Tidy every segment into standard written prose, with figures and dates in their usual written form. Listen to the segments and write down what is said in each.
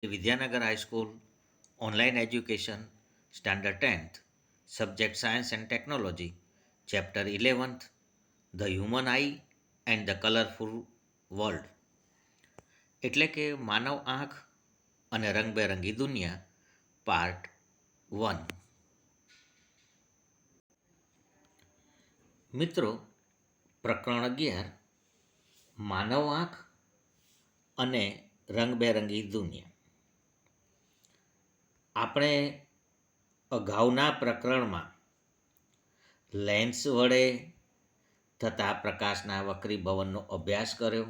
Vidyanagara High School, Online Education, Standard 10th, Subject Science and Technology, Chapter 11th, The Human Eye and the Colorful World. એટલે કે માનવ આંખ અને રંગબેરંગી દુનિયા part 1. મિત્રો, પ્રકરણ 11 માનવ આંખ અને રંગબેરંગી દુનિયા. આપણે અગાઉના પ્રકરણમાં લેન્સ વડે થતા પ્રકાશના વક્રીભવનનો અભ્યાસ કર્યો.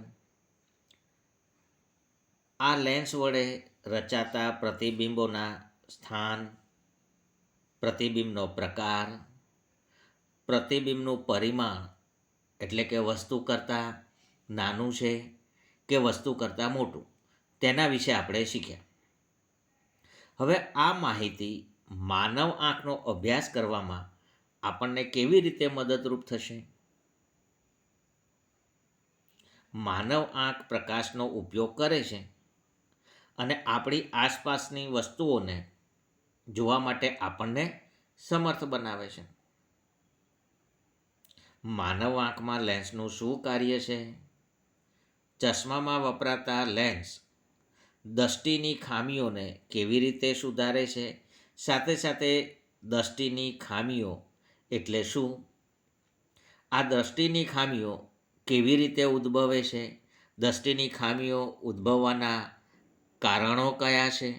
આ લેન્સ વડે રચાતા પ્રતિબિંબોના સ્થાન, પ્રતિબિંબનો પ્રકાર, પ્રતિબિંબનું પરિમાણ એટલે કે વસ્તુ કરતાં નાનું છે કે વસ્તુ કરતાં મોટું, તેના વિશે આપણે શીખ્યા. હવે આ માહિતી માનવ આંખનો અભ્યાસ કરવામાં આપણને કેવી રીતે મદદરૂપ થશે? માનવ આંખ પ્રકાશનો ઉપયોગ કરે છે અને આપણી આસપાસની વસ્તુઓને જોવા માટે આપણને સમર્થ બનાવે છે. માનવ આંખમાં લેન્સનું શું કાર્ય છે? ચશ્મામાં વપરાતા લેન્સ દૃષ્ટિની ખામીઓને કેવી રીતે સુધારે છે? સાથે સાથે દૃષ્ટિની ખામીઓ એટલે શું? આ દૃષ્ટિની ખામીઓ કેવી રીતે ઉદ્ભવે છે? દૃષ્ટિની ખામીઓ ઉદ્ભવવાના કારણો કયા છે?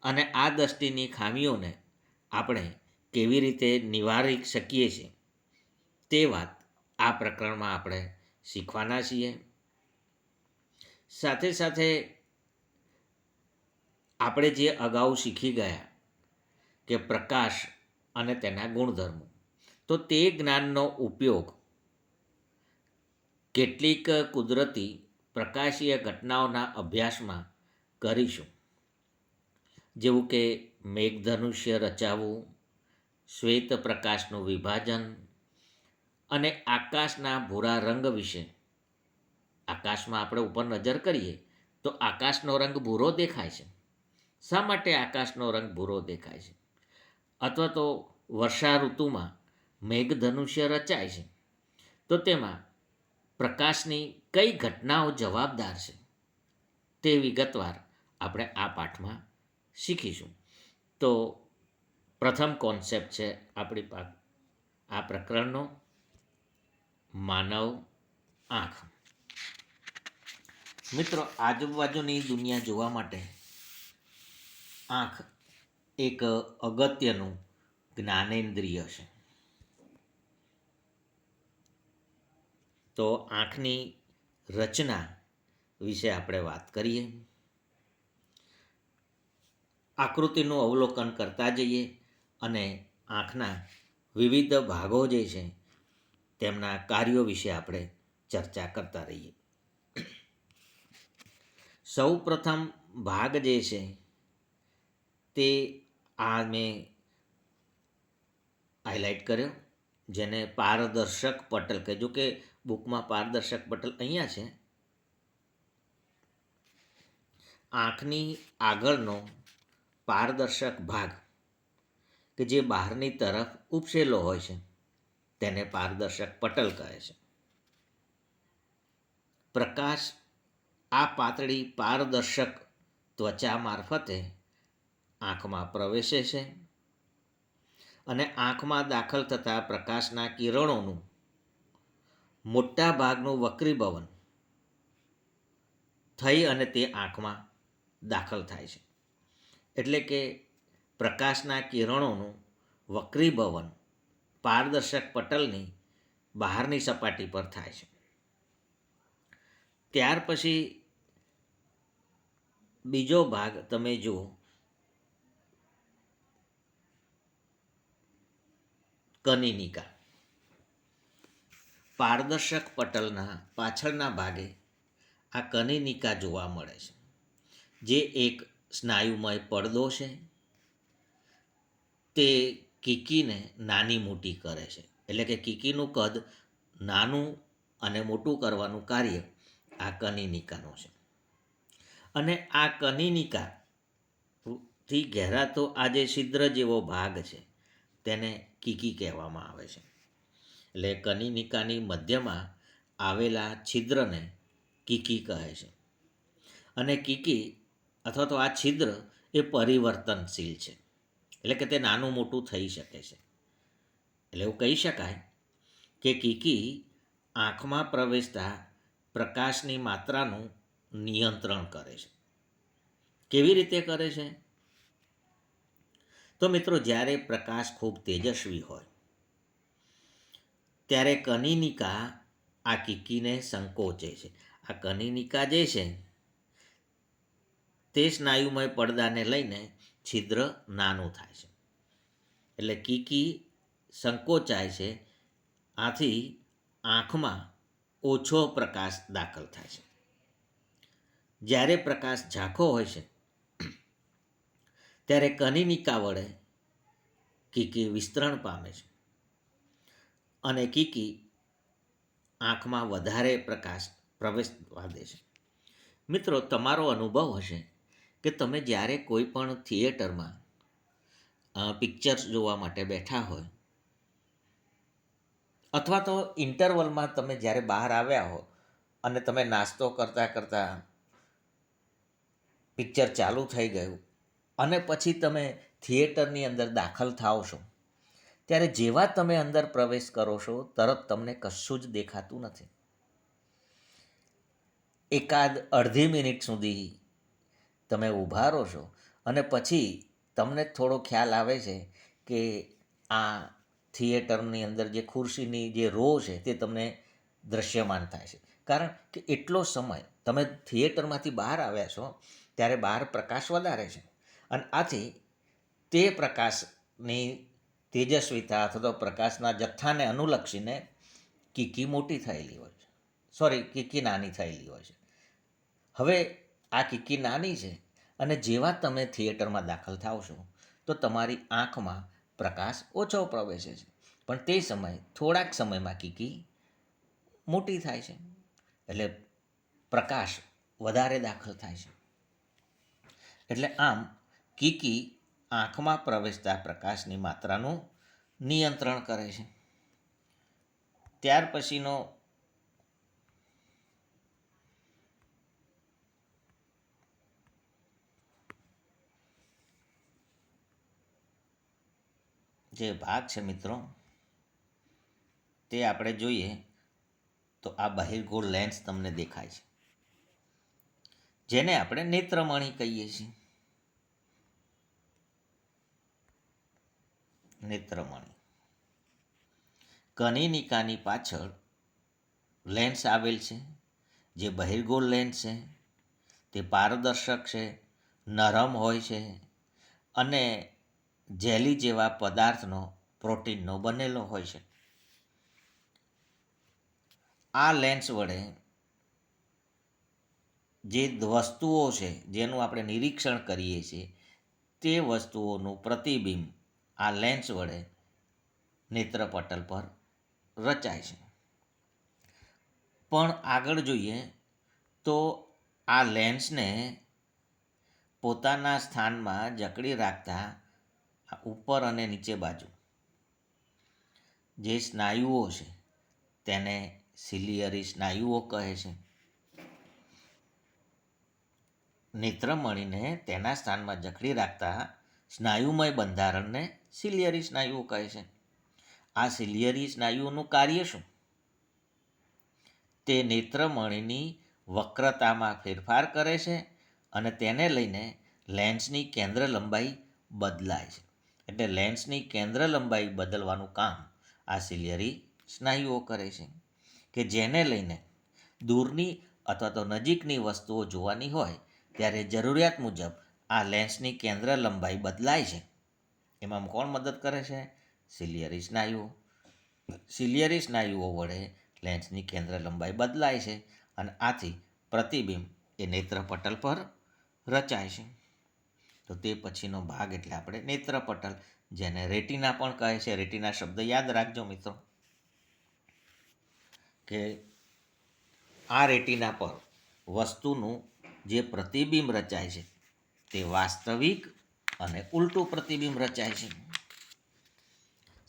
અને આ દૃષ્ટિની ખામીઓને આપણે કેવી રીતે નિવારી શકીએ છીએ, તે વાત આ પ્રકરણમાં આપણે શીખવાના છીએ. સાથે સાથે આપણે જે અગાઉ શીખી ગયા કે પ્રકાશ અને તેના ગુણધર્મો, તો તે જ્ઞાનનો ઉપયોગ કેટલીક કુદરતી પ્રકાશીય ઘટનાઓના અભ્યાસમાં કરીશું, જેવું કે મેઘધનુષ્ય રચાવવું, શ્વેત પ્રકાશનું વિભાજન અને આકાશના ભૂરા રંગ વિશે. આકાશમાં આપણે ઉપર નજર કરીએ તો આકાશનો રંગ ભૂરો દેખાય છે. શા માટે આકાશનો રંગ ભૂરો દેખાય છે? અથવા તો વર્ષા ઋતુમાં મેઘધનુષ્ય રચાય છે, તો તેમાં પ્રકાશની કઈ ઘટનાઓ જવાબદાર છે, તે વિગતવાર આપણે આ પાઠમાં શીખીશું. તો પ્રથમ કોન્સેપ્ટ છે આપણી આ પ્રકરણનો, માનવ આંખ. મિત્રો, આજુબાજુની દુનિયા જોવા માટે આંખ એક અગત્યનું જ્ઞાનેન્દ્રિય છે. તો આંખની રચના વિશે આપણે વાત કરીએ. આકૃતિનું અવલોકન કરતા જઈએ અને આંખના વિવિધ ભાગો જે છે તેમના કાર્યો વિશે આપણે ચર્ચા કરતા રહીએ. સૌ પ્રથમ ભાગ જે છે તે આ મેં હાઇલાઇટ કર્યો, જેને પારદર્શક પટલ કહેજો. કે બુકમાં પારદર્શક પટલ અહીંયા છે. આંખની આગળનો પારદર્શક ભાગ કે જે બહારની તરફ ઉપસેલો હોય છે તેને પારદર્શક પટલ કહે છે. પ્રકાશ આ પાતળી પારદર્શક ત્વચા મારફતે આંખમાં પ્રવેશે છે અને આંખમાં દાખલ થતા પ્રકાશના કિરણોનું મોટા ભાગનું વક્રીભવન થઈ અને તે આંખમાં દાખલ થાય છે. એટલે કે પ્રકાશના કિરણોનું વક્રીભવન પારદર્શક પટલની બહારની સપાટી પર થાય છે. ત્યાર પછી બીજો ભાગ તમે જુઓ, કનિનિકા. પારદર્શક પટલના પાછળના ભાગે આ કનિનિકા જોવા મળે છે, જે એક સ્નાયુમય પડદો છે. તે કીકીને નાની મોટી કરે છે. એટલે કે કીકીનું કદ નાનું અને મોટું કરવાનું કાર્ય આ કનિનિકાનું છે. અને આ કનિનિકા થી ઘેરાતો આ જે છિદ્ર જેવો ભાગ છે તેને કીકી કહેવામાં આવે છે. એટલે કનિનિકાની મધ્યમાં આવેલા છિદ્રને કીકી કહે છે. અને કીકી અથવા તો આ છિદ્ર એ પરિવર્તનશીલ છે, એટલે કે તે નાનું મોટું થઈ શકે છે. એટલે એવું કહી શકાય કે કીકી આંખમાં પ્રવેશતા પ્રકાશની માત્રાનું નિયંત્રણ કરે છે. કેવી રીતે કરે છે? તો મિત્રો, જ્યારે પ્રકાશ ખૂબ તેજસ્વી હોય ત્યારે કનિનિકા આ કીકીને સંકોચે છે. આ કનિનિકા જે છે તે સ્નાયુમય પડદાને લઈને છિદ્ર નાનું થાય છે. એટલે કીકી સંકોચાય છે. આથી આંખમાં ઓછો પ્રકાશ દાખલ થાય છે. જ્યારે પ્રકાશ ઝાંખો હોય છે ત્યારે કનિનિકા વડે કીકી વિસ્તરણ પામે છે અને કીકી આંખમાં વધારે પ્રકાશ પ્રવેશવા દે છે. મિત્રો, તમારો અનુભવ હશે કે તમે જ્યારે કોઈ પણ થિયેટરમાં પિક્ચર્સ જોવા માટે બેઠા હોય અથવા તો ઇન્ટરવલમાં તમે જ્યારે બહાર આવ્યા હો અને તમે નાસ્તો કરતાં કરતાં પિક્ચર ચાલુ થઈ ગયું અને પછી તમે થિયેટરની અંદર દાખલ થાઓ છો, ત્યારે જેવા તમે અંદર પ્રવેશ કરો છો તરત તમને કશું જ દેખાતું નથી. એકાદ અડધી મિનિટ સુધી તમે ઊભા રહો છો અને પછી તમને થોડો ખ્યાલ આવે છે કે આ થિયેટરની અંદર જે ખુરશીની જે રો છે તે તમને દૃશ્યમાન થાય છે. કારણ કે એટલો સમય તમે થિયેટરમાંથી બહાર આવ્યા છો ત્યારે બહાર પ્રકાશ વધારે છે અને આથી તે પ્રકાશની તેજસ્વીતા અથવા તો પ્રકાશના જથ્થાને અનુલક્ષીને કીકી મોટી થયેલી હોય છે, કીકી નાની થયેલી હોય છે. હવે આ કીકી નાની છે અને જેવા તમે થિયેટરમાં દાખલ થાવ છો તો તમારી આંખમાં પ્રકાશ ઓછો પ્રવેશે છે, પણ તે સમયે થોડાક સમયમાં કીકી મોટી થાય છે, એટલે પ્રકાશ વધારે દાખલ થાય છે. એટલે આમ કીકી આંખમાં પ્રવેશતા પ્રકાશની માત્રાનું નિયંત્રણ કરે છે. ત્યાર પછીનો જે ભાગ છે મિત્રો, તે આપણે જોઈએ તો આ બહિર્ગોળ લેન્સ તમને દેખાય છે, જેને આપણે નેત્રમણી કહીએ છીએ. નેત્રમણી કનિનિકાની પાછળ લેન્સ આવેલ છે, જે બહિર્ગોળ લેન્સ છે. તે પારદર્શક છે, નરમ હોય છે અને જેલી જેવા પદાર્થનો પ્રોટીનનો બનેલો હોય છે. આ લેન્સ વડે જે વસ્તુઓ છે જેનું આપણે નિરીક્ષણ કરીએ છીએ તે વસ્તુઓનું પ્રતિબિંબ આ લેન્સ વડે નેત્રપટલ પર રચાય છે. પણ આગળ જોઈએ તો આ લેન્સને પોતાના સ્થાનમાં જકડી રાખતા ઉપર અને નીચે બાજુ જે સ્નાયુઓ છે તેને સિલિયરી સ્નાયુઓ કહે છે. નેત્રમણીને તેના સ્થાનમાં જકડી રાખતા સ્નાયુમય બંધારણને સિલિયરી સ્નાયુઓ કહે છે. આ સિલિયરી સ્નાયુઓનું કાર્ય શું? તે નેત્રમણીની વક્રતામાં ફેરફાર કરે છે અને તેને લઈને લેન્સની કેન્દ્ર લંબાઈ બદલાય છે. એટલે લેન્સની કેન્દ્ર લંબાઈ બદલવાનું કામ આ સિલિયરી સ્નાયુઓ કરે છે, કે જેને લઈને દૂરની અથવા તો નજીકની વસ્તુઓ જોવાની હોય ત્યારે જરૂરિયાત મુજબ આ લેન્સની કેન્દ્ર લંબાઈ બદલાય છે. એમાં કોણ મદદ કરે છે? સિલિયરી સ્નાયુઓ. સિલિયરી સ્નાયુઓ વડે લેન્સની કેન્દ્ર લંબાઈ બદલાય છે અને આથી પ્રતિબિંબ એ નેત્રપટલ પર રચાય છે. તો તે પછીનો ભાગ એટલે આપણે નેત્રપટલ, જેને રેટિના પણ કહે છે. રેટિના શબ્દ યાદ રાખજો મિત્રો, કે આ રેટિના પર વસ્તુનું જે પ્રતિબિંબ રચાય છે તે વાસ્તવિક અને ઉલટું પ્રતિબિંબ રચાય છે.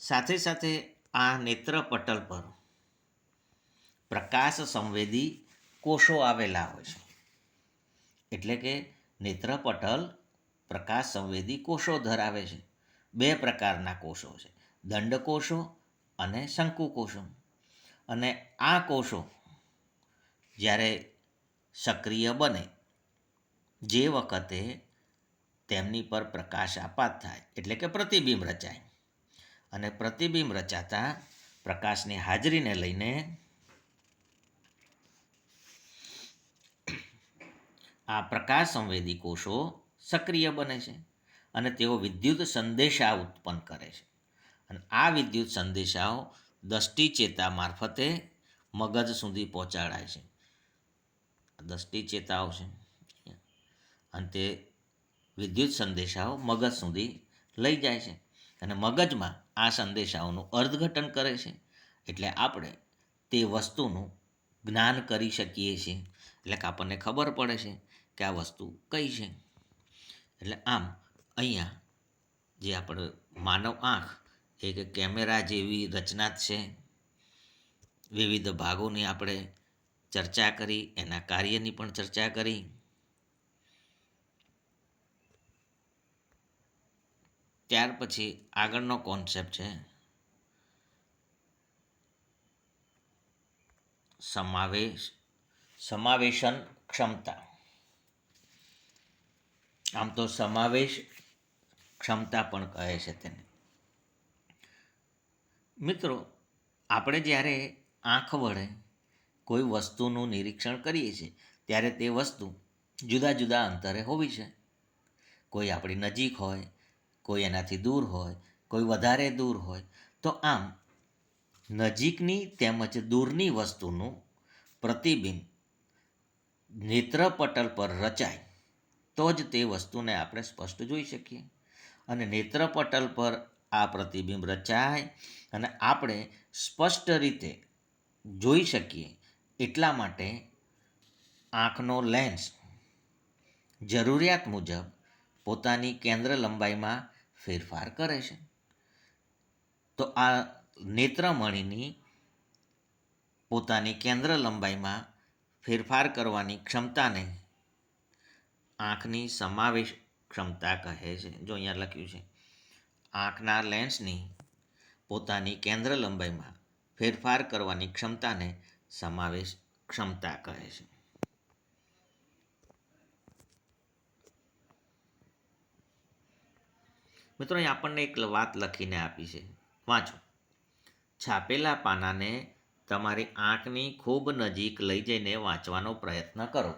સાથે સાથે આ નેત્ર પટલ પર પ્રકાશ સંવેદી કોષો આવેલા હોય છે. એટલે કે નેત્ર પટલ પ્રકાશ સંવેદી કોષો ધરાવે છે. બે પ્રકારના કોષો છે, દંડકોષો અને શંકુકોષો. અને આ કોષો જ્યારે સક્રિય બને જે વખતે તેમની પર પ્રકાશ આપાત થાય એટલે કે પ્રતિબિંબ રચાય. અને પ્રતિબિંબ રચાતા પ્રકાશની હાજરીને લઈને આ પ્રકાશ સંવેદી કોષો સક્રિય બને છે અને તેઓ વિદ્યુત સંદેશા ઉત્પન્ન કરે છે. અને આ વિદ્યુત સંદેશાઓ દૃષ્ટિ ચેતા મારફતે મગજ સુધી પહોંચાડાય છે. દૃષ્ટિ ચેતાઓ છે અને તે વિદ્યુત સંદેશાઓ મગજ સુધી લઈ જાય છે અને મગજમાં આ સંદેશાઓનું અર્થઘટન કરે છે. એટલે આપણે તે વસ્તુનું જ્ઞાન કરી શકીએ છીએ. એટલે કે આપણને ખબર પડે છે કે આ વસ્તુ કઈ છે. એટલે આમ અહીંયા જે આપણે માનવ આંખ એક કેમેરા જેવી રચના છે. વિવિધ ભાગોની આપણે ચર્ચા કરી, એના કાર્યની પણ ચર્ચા કરી. ત્યાર પછી આગળનો કોન્સેપ્ટ છે સમાવેશન ક્ષમતા. આમ તો સમાવેશ ક્ષમતા પણ કહે છે તેને. મિત્રો, આપણે જ્યારે આંખ વડે કોઈ વસ્તુનું નિરીક્ષણ કરીએ છીએ ત્યારે તે વસ્તુ જુદા જુદા અંતરે હોવી છે. કોઈ આપણી નજીક હોય, કોઈ એનાથી દૂર હોય, કોઈ વધારે દૂર હોય. તો આમ નજીકની તેમજ દૂરની વસ્તુનું પ્રતિબિંબ નેત્રપટલ પર રચાય તો જ તે વસ્તુને આપણે સ્પષ્ટ જોઈ શકીએ. અને નેત્રપટલ પર આ પ્રતિબિંબ રચાય અને આપણે સ્પષ્ટ રીતે જોઈ શકીએ એટલા માટે આંખનો લેન્સ જરૂરિયાત મુજબ પોતાની કેન્દ્ર લંબાઈમાં ફેરફાર કરે છે. તો આ નેત્રમણીની પોતાની કેન્દ્ર લંબાઈમાં ફેરફાર કરવાની ક્ષમતાને આંખની સમાવેશ ક્ષમતા કહે છે. જો અહીંયા લખ્યું છે, આંખના લેન્સની પોતાની કેન્દ્ર લંબાઈમાં ફેરફાર કરવાની ક્ષમતાને સમાવેશ ક્ષમતા કહે છે. મિત્રો, અહીં આપણને એક વાત લખીને આપી છે, વાંચો. છાપેલા પાનાને તમારી આંખની ખૂબ નજીક લઈ જઈને વાંચવાનો પ્રયત્ન કરો.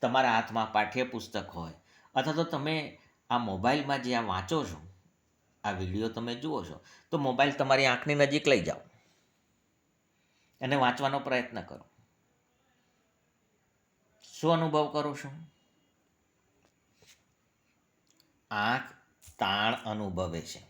તમારા હાથમાં પાઠ્યપુસ્તક હોય અથવા તો તમે આ મોબાઈલમાં જે આ વાંચો છો, આ વિડીયો તમે જુઓ છો, તો મોબાઈલ તમારી આંખની નજીક લઈ જાઓ અને વાંચવાનો પ્રયત્ન કરો. શું અનુભવ કરો છો? આંખ તાણ અનુભવે છે.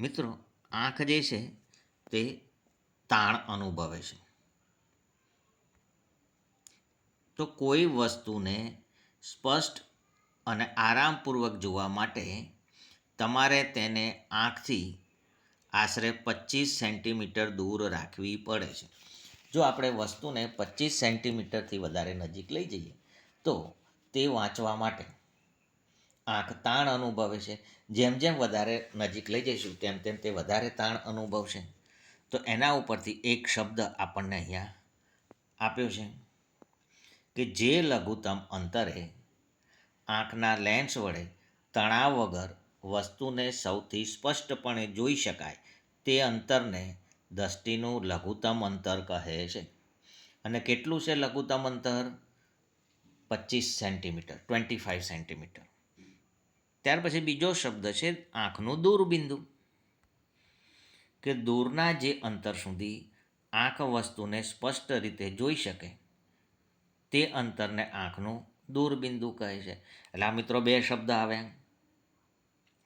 મિત્રો, આંખ જે છે તે તાણ અનુભવે છે. તો કોઈ વસ્તુને સ્પષ્ટ અને આરામપૂર્વક જોવા માટે તમારે તેને આંખથી આશરે 25 સેન્ટીમીટર દૂર રાખવી પડે છે. જો આપણે વસ્તુને 25 સેન્ટીમીટરથી વધારે નજીક લઈ જઈએ તો તે વાંચવા માટે આંખ તાણ અનુભવે છે. જેમ જેમ વધારે નજીક લઈ જઈશું તેમ તેમ તે વધારે તાણ અનુભવશે. તો એના ઉપરથી એક શબ્દ આપણને અહીંયા આપ્યો છે કે જે લઘુત્તમ અંતરે આંખના લેન્સ વડે તણાવ વગર વસ્તુને સૌથી સ્પષ્ટપણે જોઈ શકાય તે અંતરને દૃષ્ટિનું લઘુત્તમ અંતર કહે છે. અને કેટલું છે લઘુત્તમ અંતર? 25 સેન્ટીમીટર, 25 સેન્ટીમીટર. ત્યાર પછી બીજો શબ્દ છે આંખનું દૂરબિંદુ, કે દૂરના જે અંતર સુધી આંખ વસ્તુને સ્પષ્ટ રીતે જોઈ શકે તે અંતરને આંખનું દૂર બિંદુ કહે છે. એટલે આ મિત્રો બે શબ્દ આવ્યા,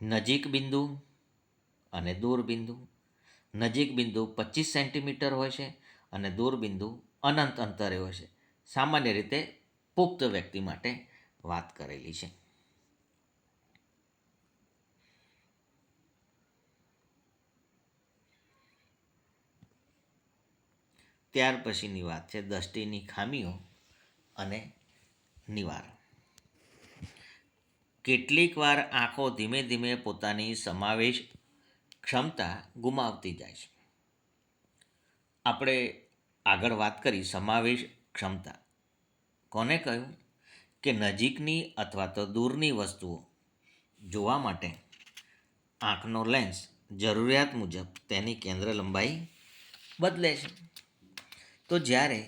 નજીક બિંદુ અને દૂર બિંદુ. નજીક બિંદુ 25 સેન્ટીમીટર હોય છે અને દૂર બિંદુ અનંત અંતરે હોય છે. સામાન્ય રીતે પુખ્ત વ્યક્તિ માટે વાત કરેલી છે. ત્યાર પછીની વાત છે દ્રષ્ટિની ખામીઓ અને નિવારણ. કેટલીક વાર આંખો ધીમે ધીમે પોતાની સમાવેશ ક્ષમતા ગુમાવતી જાય છે. આપણે આગળ વાત કરી સમાવેશ ક્ષમતા. કોને કહ્યું? કે નજીકની અથવા તો દૂરની વસ્તુઓ જોવા માટે આંખનો લેન્સ જરૂરિયાત મુજબ તેની કેન્દ્ર લંબાઈ બદલે છે. તો જ્યારે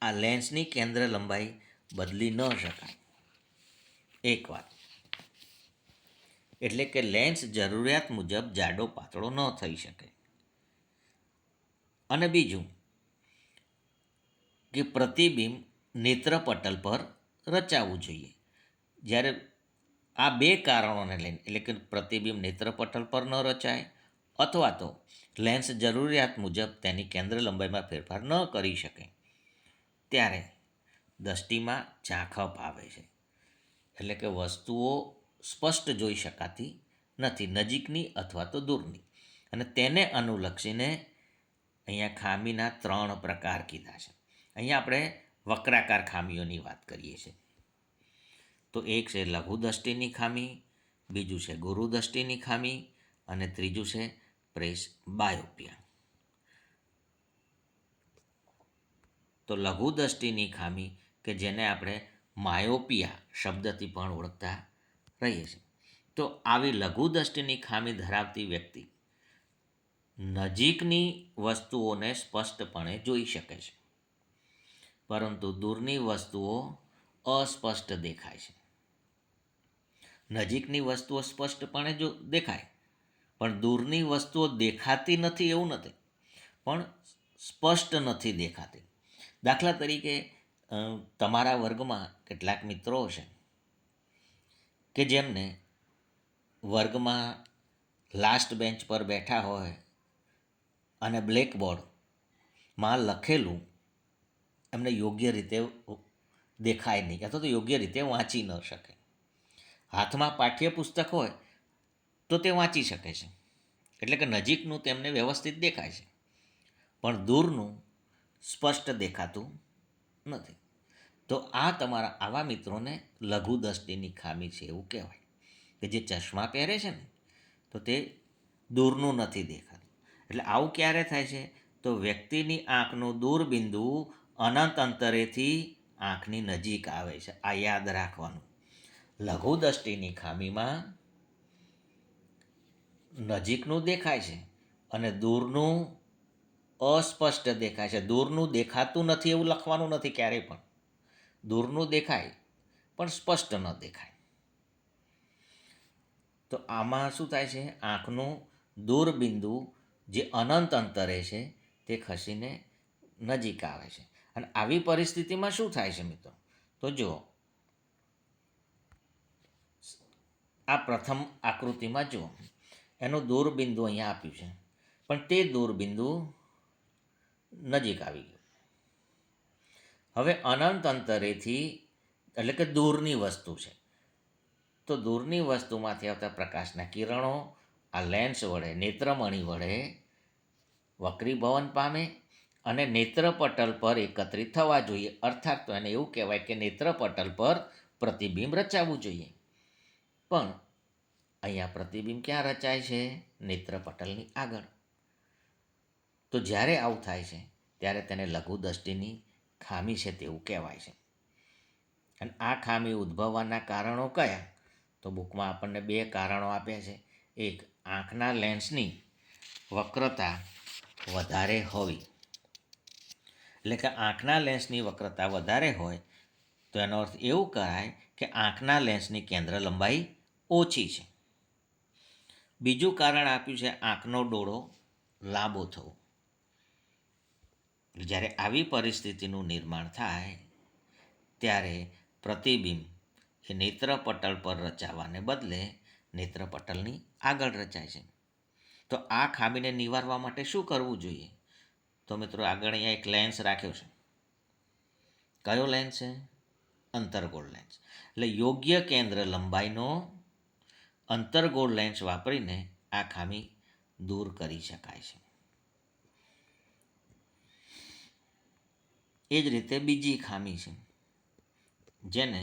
આ લેન્સની કેન્દ્ર લંબાઈ બદલી ન શકાય, એક વાત, એટલે કે લેન્સ જરૂરિયાત મુજબ જાડો પાતળો ન થઈ શકે. અને બીજું કે પ્રતિબિંબ નેત્રપટલ પર રચાવવું જોઈએ. જ્યારે આ બે કારણોને લઈને, એટલે કે પ્રતિબિંબ નેત્રપટલ પર ન રચાય અથવા તો લેન્સ જરૂરિયાત મુજબ તેની કેન્દ્ર લંબાઈમાં ફેરફાર ન કરી શકે, ત્યારે દ્રષ્ટિમાં ઝાંખપ આવે છે. એટલે કે વસ્તુઓ સ્પષ્ટ જોઈ શકાતી નથી, નજીકની અથવા તો દૂરની. અને તેને અનુલક્ષીને અહીંયા ખામીના 3 પ્રકાર કીધા છે. અહીંયા આપણે વક્રાકાર ખામીઓની વાત કરીએ છીએ. તો એક છે લઘુ દ્રષ્ટિની ખામી, બીજું છે ગુરુ દ્રષ્ટિની ખામી અને ત્રીજું છે પ્રેસ બાયોપિયા. તો લઘુ દ્રષ્ટિની ખામી કે જેને આપણે માયોપિયા શબ્દથી પણ ઓળખતા રહીએ છીએ. તો આવી લઘુ દ્રષ્ટિની ખામી ધરાવતી વ્યક્તિ નજીકની વસ્તુઓને સ્પષ્ટપણે જોઈ શકે છે, પરંતુ દૂરની વસ્તુઓ અસ્પષ્ટ દેખાય છે. નજીકની વસ્તુઓ સ્પષ્ટપણે જો દેખાય, પણ દૂરની વસ્તુઓ દેખાતી નથી એવું નથી, પણ સ્પષ્ટ નથી દેખાતી. દાખલા તરીકે તમારા વર્ગમાં કેટલાક મિત્રો છે કે જેમને વર્ગમાં લાસ્ટ બેન્ચ પર બેઠા હોય અને બ્લેકબોર્ડમાં લખેલું એમને યોગ્ય રીતે દેખાય નહીં અથવા તો યોગ્ય રીતે વાંચી ન શકે. હાથમાં પાઠ્યપુસ્તક હોય તો તે વાંચી શકે છે, એટલે કે નજીકનું તેમને વ્યવસ્થિત દેખાય છે, પણ દૂરનું સ્પષ્ટ દેખાતું નથી. તો આ તમારા આવા મિત્રોને લઘુ દ્રષ્ટિની ખામી છે એવું કહેવાય. કે જે ચશ્મા પહેરે છે ને, તો તે દૂરનું નથી દેખાતું. એટલે આવું ક્યારે થાય છે? તો વ્યક્તિની આંખનું દૂરબિંદુ અનંત અંતરેથી આંખની નજીક આવે છે. આ યાદ રાખવાનું. લઘુ દ્રષ્ટિની ખામીમાં નજીકનું દેખાય છે અને દૂરનું અસ્પષ્ટ દેખાય છે. દૂરનું દેખાતું નથી એવું લખવાનું નથી ક્યારેય પણ. દૂરનું દેખાય પણ સ્પષ્ટ ન દેખાય. તો આમાં શું થાય છે? આંખનું દૂરબિંદુ જે અનંત અંતરે છે તે ખસીને નજીક આવે છે. અને આવી પરિસ્થિતિમાં શું થાય છે મિત્રો? તો જુઓ, આ પ્રથમ આકૃતિમાં જુઓ, એનું દૂરબિંદુ અહીંયા આપ્યું છે, પણ તે દૂરબિંદુ નજીક આવી ગયું. હવે અનંત અંતરેથી, એટલે કે દૂરની વસ્તુ છે, તો દૂરની વસ્તુમાંથી આવતા પ્રકાશના કિરણો આ લેન્સ વડે, નેત્રમણી વડે વક્રીભવન પામે અને નેત્રપટલ પર એકત્રિત થવા જોઈએ. અર્થાત તો એને એવું કહેવાય કે નેત્રપટલ પર પ્રતિબિંબ રચાવવું જોઈએ. પણ અહીંયા પ્રતિબિંબ ક્યાં રચાય છે? નેત્રપટલની આગળ. તો જ્યારે આવું થાય છે ત્યારે તેને લઘુ દ્રષ્ટિની ખામી છે તેવું કહેવાય છે. અને આ ખામી ઉદ્ભવવાના કારણો કયા? તો બુકમાં આપણને 2 કારણો આપ્યા છે. એક, આંખના લેન્સની વક્રતા વધારે હોવી. એટલે કે આંખના લેન્સની વક્રતા વધારે હોય તો એનો અર્થ એવું કરાય કે આંખના લેન્સની કેન્દ્ર લંબાઈ ઓછી છે. બીજું કારણ આપ્યું છે આંખનો ડોળો લાંબો થવો. જ્યારે આવી પરિસ્થિતિનું નિર્માણ થાય ત્યારે પ્રતિબિંબ એ નેત્રપટલ પર રચાવાને બદલે નેત્રપટલની આગળ રચાય છે. તો આ ખામીને નિવારવા માટે શું કરવું જોઈએ? તો મિત્રો આગળ અહીંયા એક લેન્સ રાખ્યો છે. કયો લેન્સ છે? અંતર્ગોળ લેન્સ. એટલે યોગ્ય કેન્દ્ર લંબાઈનો અંતર્ગોળ લેન્સ વાપરીને આ ખામી દૂર કરી શકાય છે. એ જ રીતે બીજી ખામી છે જેને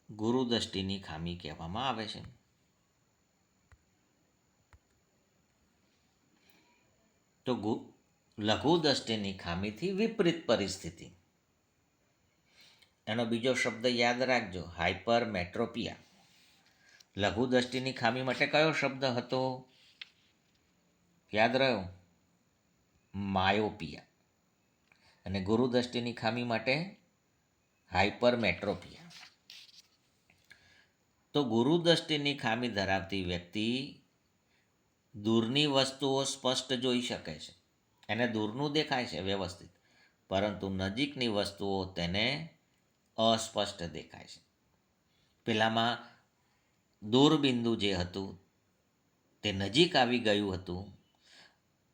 ગુરુદ્રષ્ટિની ખામી કહેવામાં આવે છે. તો લઘુ દ્રષ્ટિની ખામીથી વિપરીત પરિસ્થિતિ. એનો બીજો શબ્દ યાદ રાખજો, હાઇપરમેટ્રોપિયા. લઘુ દ્રષ્ટિની ખામી માટે કયો શબ્દ હતો? યાદ રહ્યો? માયોપિયા. અને ગુરુદ્રષ્ટિની ખામી માટે હાઇપરમેટ્રોપિયા. તો ગુરુદ્રષ્ટિની ખામી ધરાવતી વ્યક્તિ દૂરની વસ્તુઓ સ્પષ્ટ જોઈ શકે છે, એને દૂરનું દેખાય છે વ્યવસ્થિત, પરંતુ નજીકની વસ્તુઓ તેને અસ્પષ્ટ દેખાય છે. પેલામાં દૂરબિંદુ જે હતું તે નજીક આવી ગયું હતું,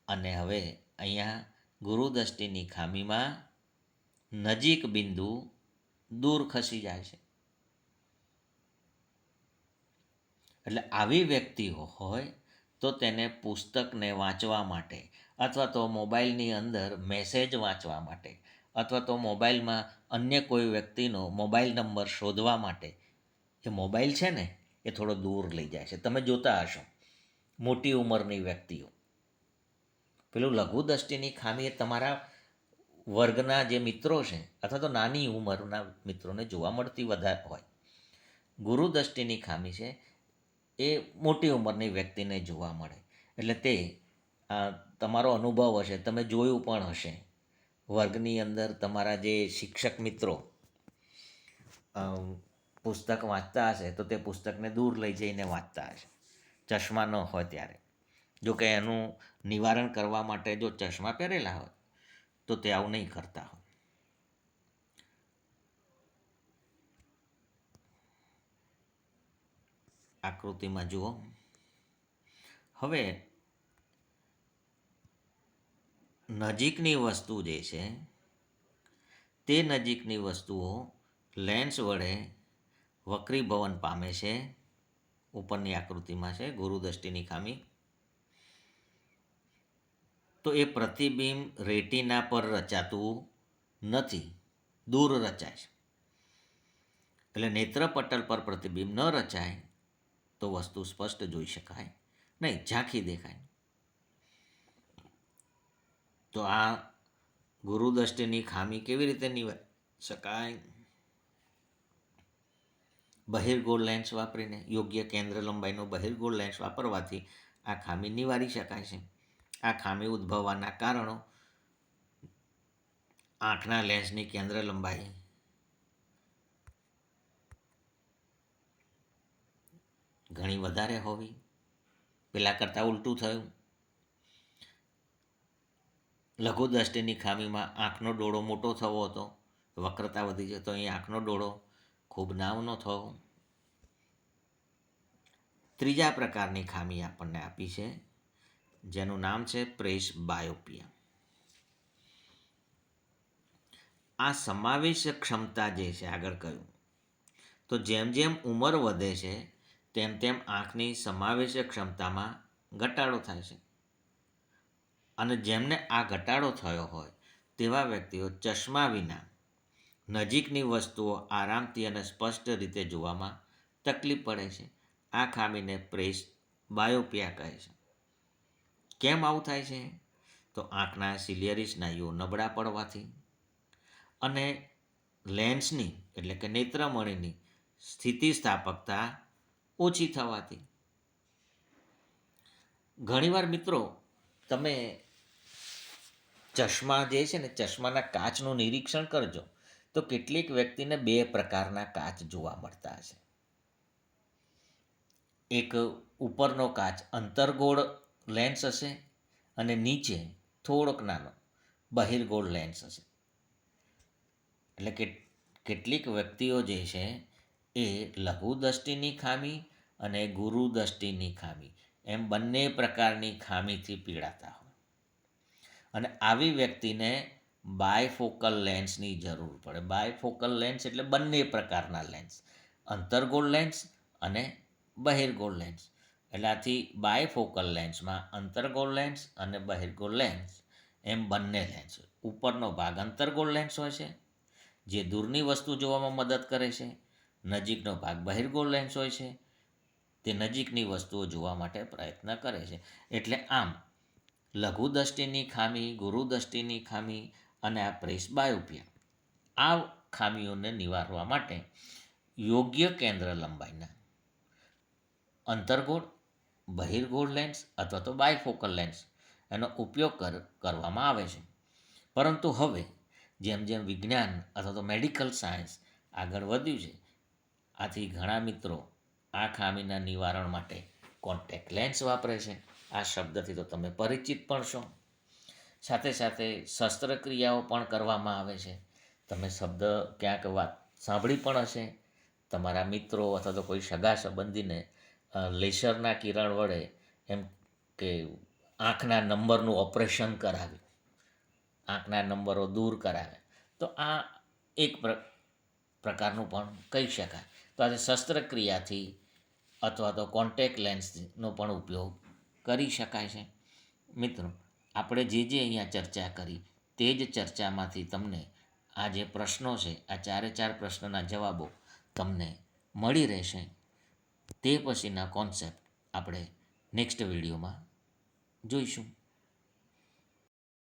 અને હવે અહીંયા ગુરુદ્રષ્ટિની ખામીમાં નજીક બિંદુ દૂર ખસી જાય છે. એટલે આવી વ્યક્તિ હોય તો તેને પુસ્તકને વાંચવા માટે, અથવા તો મોબાઈલની અંદર મેસેજ વાંચવા માટે, અથવા તો મોબાઈલમાં અન્ય કોઈ વ્યક્તિનો મોબાઈલ નંબર શોધવા માટે એ મોબાઈલ છે ને એ થોડો દૂર લઈ જાય છે. તમે જોતા હશો મોટી ઉંમરની વ્યક્તિઓ, પેલું લઘુ દ્રષ્ટિની ખામી એ તમારા વર્ગના જે મિત્રો છે અથવા તો નાની ઉંમરના મિત્રોને જોવા મળતી વધારે હોય. ગુરુદ્રષ્ટિની ખામી છે એ મોટી ઉંમરની વ્યક્તિને જોવા મળે. એટલે તે તમારો અનુભવ હશે, તમે જોયું પણ હશે, વર્ગની અંદર તમારા જે શિક્ષક મિત્રો પુસ્તક વાંચતા હશે તો તે પુસ્તકને દૂર લઈ જઈને વાંચતા હશે, ચશ્મા ન હોય ત્યારે. જો કે એનું નિવારણ કરવા માટે જો ચશ્મા પહેરેલા હોય તો તે આવું નહીં કરતા હોય. આકૃતિમાં જુઓ. હવે નજીકની વસ્તુ જે છે તે નજીકની વસ્તુઓ લેન્સ વડે વક્રીભવન પામે છે. ઉપરની આકૃતિમાં છે ગુરુદ્રષ્ટિની ખામી. તો એ પ્રતિબિંબ રેટિના પર રચાતું નથી, દૂર રચાય છે. એટલે નેત્રપટલ પર પ્રતિબિંબ ન રચાય તો વસ્તુ સ્પષ્ટ જોઈ શકાય નહીં, ઝાંખી દેખાય. તો આ ગુરુદ્રષ્ટિની ખામી કેવી રીતે નિવારી શકાય? બહિર્ગોળ લેન્સ વાપરીને, યોગ્ય કેન્દ્ર લંબાઈનો બહિર્ગોળ લેન્સ વાપરવાથી આ ખામી નિવારી શકાય છે. આ ખામી ઉદ્ભવવાના કારણો: આંખના લેન્સની કેન્દ્ર લંબાઈ ઘણી વધારે હોવી, પેલા કરતાં ઉલટું થયું. લઘુ દ્રષ્ટિની ખામીમાં આંખનો ડોળો મોટો થવો હતો, વક્રતા વધી છે, તો અહીં આંખનો ડોળો ખૂબ નાનો થવો. ત્રીજા પ્રકારની ખામી આપણને આપી છે જેનું નામ છે પ્રેસબાયોપિયા. આ સમાવેશ ક્ષમતા જે છે, આગળ કહ્યું તો જેમ જેમ ઉંમર વધે છે તેમ તેમ આંખની સમાવેશ ક્ષમતામાં ઘટાડો થાય છે. અને જેમને આ ઘટાડો થયો હોય તેવા વ્યક્તિઓ ચશ્મા વિના નજીકની વસ્તુઓ આરામથી અને સ્પષ્ટ રીતે જોવામાં તકલીફ પડે છે. આ ખામીને પ્રેસબાયોપિયા કહે છે. કેમ આવું થાય છે? તો આંખના સિલિયરી સ્નાયુઓ નબળા પડવાથી અને લેન્સની એટલે કે નેત્રમણીની સ્થિતિસ્થાપકતા ઓછી થવાથી. ઘણીવાર મિત્રો તમે ચશ્મા જે છે ને, ચશ્માના કાચનું નિરીક્ષણ કરજો તો કેટલીક વ્યક્તિને બે પ્રકારના કાચ જોવા મળતા હશે. એક ઉપરનો કાચ અંતર્ગોળ લેન્સ હશે અને નીચે થોડોક નાનો બહિર્ગોળ લેન્સ હશે. એટલે કે કેટલીક વ્યક્તિઓ જે છે એ લઘુ દ્રષ્ટિની ખામી અને ગુરુ દ્રષ્ટિની ખામી એમ બંને પ્રકારની ખામીથી પીડાતા હોય અને આવી વ્યક્તિને બાયફોકલ લેન્સની જરૂર પડે. બાયફોકલ લેન્સ એટલે બંને પ્રકારના લેન્સ, અંતર્ગોળ લેન્સ અને બહિર્ગોળ લેન્સ. એટલે આથી બાયફોકલ લેન્સમાં અંતર્ગોળ લેન્સ અને બહિર્ગોળ લેન્સ એમ બંને લેન્સ હોય. ઉપરનો ભાગ અંતર્ગોળ લેન્સ હોય છે જે દૂરની વસ્તુ જોવામાં મદદ કરે છે. નજીકનો ભાગ બહિર્ગોળ લેન્સ હોય છે તે નજીકની વસ્તુઓ જોવા માટે પ્રયત્ન કરે છે. એટલે આમ લઘુ દ્રષ્ટિની ખામી, ગુરુ દ્રષ્ટિની ખામી અને આ પ્રેસબાયોપિયા, આ ખામીઓને નિવારવા માટે યોગ્ય કેન્દ્ર લંબાઈના અંતર્ગોળ, બહિર્ગોળ લેન્સ અથવા તો બાયફોકલ લેન્સ એનો ઉપયોગ કરવામાં આવે છે. પરંતુ હવે જેમ જેમ વિજ્ઞાન અથવા તો મેડિકલ સાયન્સ આગળ વધ્યું છે, આથી ઘણા મિત્રો આ ખામીના નિવારણ માટે કોન્ટેક્ટ લેન્સ વાપરે છે. આ શબ્દથી તો તમે પરિચિત પણ છો. સાથે સાથે શસ્ત્રક્રિયાઓ પણ કરવામાં આવે છે. તમે શબ્દ ક્યાંક વાત સાંભળી પણ હશે. તમારા મિત્રો અથવા તો કોઈ સગા સંબંધીને લેસરના કિરણ વડે એમ કે આંખના નંબરનું ઓપરેશન કરાવ્યું, આંખના નંબરો દૂર કરાવે, તો આ એક પ્રકારનું પણ કહી શકાય. તો આજે શસ્ત્રક્રિયાથી અથવા તો કોન્ટેક્ટ લેન્સનો પણ ઉપયોગ કરી શકાય છે. મિત્રો, આપણે જે અહીંયા ચર્ચા કરી તે જ ચર્ચામાંથી તમને આ જે પ્રશ્નો છે, આ ચારે ચાર પ્રશ્નના જવાબો તમને મળી રહેશે. તે પછીના કોન્સેપ્ટ આપણે નેક્સ્ટ વિડીયોમાં જોઈશું.